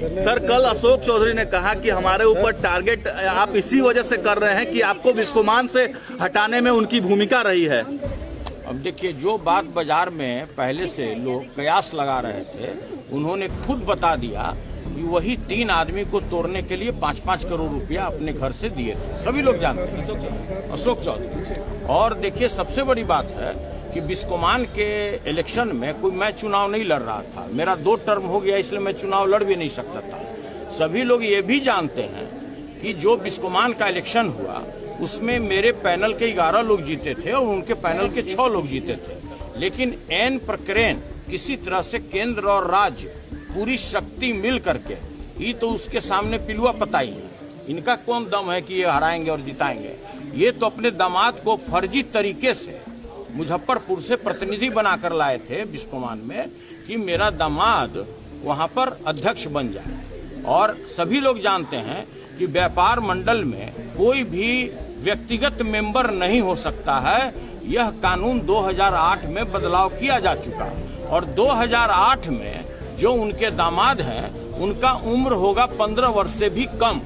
Sir, कल अशोक चौधरी ने कहा कि हमारे ऊपर टारगेट आप इसी वजह से कर रहे हैं कि आपको बिस्कोमान से हटाने में उनकी भूमिका रही है। अब देखिए, जो बात बाजार में पहले से लोग कयास लगा रहे थे, उन्होंने खुद बता दिया कि वही 3 आदमी को तोड़ने के लिए 5-5 करोड़ रुपया अपने घर से दिए थे। सभी लोग जानते हैं, अशोक चौधरी। और देखिए, सबसे बड़ी बात है कि बिस्कोमान के इलेक्शन में कोई मैं चुनाव नहीं लड़ रहा था। मेरा 2 टर्म हो गया, इसलिए मैं चुनाव लड़ भी नहीं सकता था। सभी लोग ये भी जानते हैं कि जो बिस्कोमान का इलेक्शन हुआ उसमें मेरे पैनल के 11 लोग जीते थे और उनके पैनल के 6 लोग जीते थे। लेकिन एन प्रकरण किसी तरह से केंद्र और राज्य पूरी शक्ति मिल करके ही तो उसके सामने पिलुआ पताई है। इनका कौन दम है कि ये हराएंगे और जिताएंगे? ये तो अपने दामाद को फर्जी तरीके से मुजफ्फरपुर से प्रतिनिधि बनाकर लाए थे बिस्कोमान में कि मेरा दामाद वहां पर अध्यक्ष बन जाए। और सभी लोग जानते हैं कि व्यापार मंडल में कोई भी व्यक्तिगत मेंबर नहीं हो सकता है। यह कानून 2008 में बदलाव किया जा चुका और 2008 में जो उनके दामाद हैं उनका उम्र होगा 15 वर्ष से भी कम।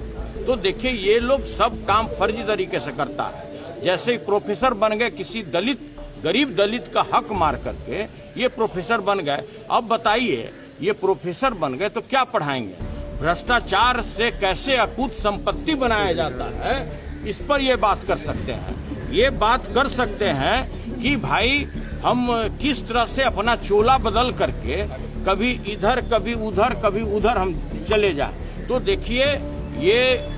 तो देखिए, ये लोग सब काम फर्जी तरीके से करता है। जैसे प्रोफेसर बन गए, किसी दलित गरीब दलित का हक मार करके ये प्रोफेसर बन गए। अब बताइए, ये प्रोफेसर बन गए तो क्या पढ़ाएंगे? भ्रष्टाचार से कैसे अकूत संपत्ति बनाया जाता है, इस पर ये बात कर सकते हैं। ये बात कर सकते हैं कि भाई हम किस तरह से अपना चोला बदल करके कभी इधर कभी उधर हम चले जाए। तो देखिए, ये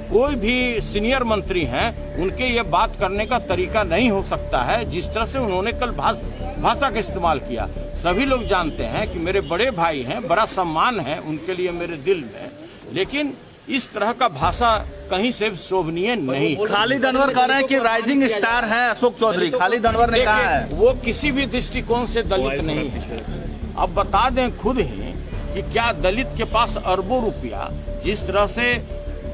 कोई भी सीनियर मंत्री हैं, उनके ये बात करने का तरीका नहीं हो सकता है जिस तरह से उन्होंने कल भाषा का इस्तेमाल किया। सभी लोग जानते हैं कि मेरे बड़े भाई हैं, बड़ा सम्मान है उनके लिए मेरे दिल में, लेकिन इस तरह का भाषा कहीं से शोभनीय नहीं। खालिद अनवर कह रहे हैं कि राइजिंग स्टार है अशोक चौधरी। खालिद अनवर ने कहा है वो किसी भी दृष्टिकोण से दलित नहीं है। अब बता दें खुद ही कि क्या दलित के पास अरबों रुपया, जिस तरह से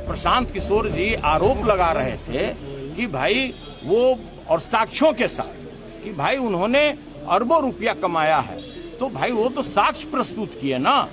प्रशांत किशोर जी आरोप लगा रहे थे कि भाई वो, और साक्ष्यों के साथ कि भाई उन्होंने अरबों रुपया कमाया है, तो भाई वो तो साक्ष्य प्रस्तुत किए ना।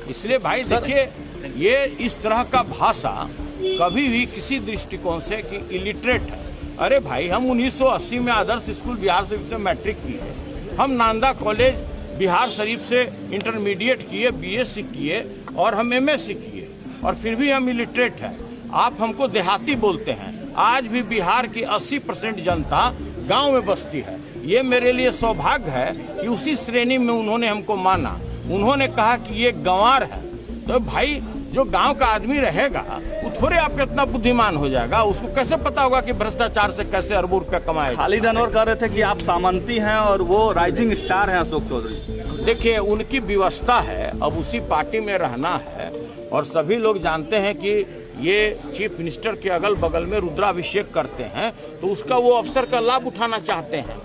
इसलिए भाई देखिए, ये इस तरह का भाषा कभी भी किसी दृष्टिकोण से कि इलिटरेट है। अरे भाई, हम 1980 में आदर्श स्कूल बिहार शरीफ से मैट्रिक किए, हम नालंदा कॉलेज बिहार शरीफ से इंटरमीडिएट किए, बीएससी किए और हम एमएससी किए, और फिर भी हम इलिटरेट हैं। आप हमको देहाती बोलते हैं। आज भी बिहार की 80% जनता गांव में बसती है। ये मेरे लिए सौभाग्य है कि उसी श्रेणी में उन्होंने हमको माना। उन्होंने कहा कि ये गंवार है। तो भाई, जो गांव का आदमी रहेगा वो थोड़े आपके इतना बुद्धिमान हो जाएगा, उसको कैसे पता होगा कि भ्रष्टाचार से कैसे अरबों रुपया कमाए। खालिद अनवर कह रहे थे कि आप सामंती हैं और वो राइजिंग स्टार हैं अशोक चौधरी। देखिए, उनकी व्यवस्था है, अब उसी पार्टी में रहना है। और सभी लोग जानते हैं कि ये चीफ मिनिस्टर के अगल बगल में रुद्राभिषेक करते हैं, तो उसका वो अवसर का लाभ उठाना चाहते हैं।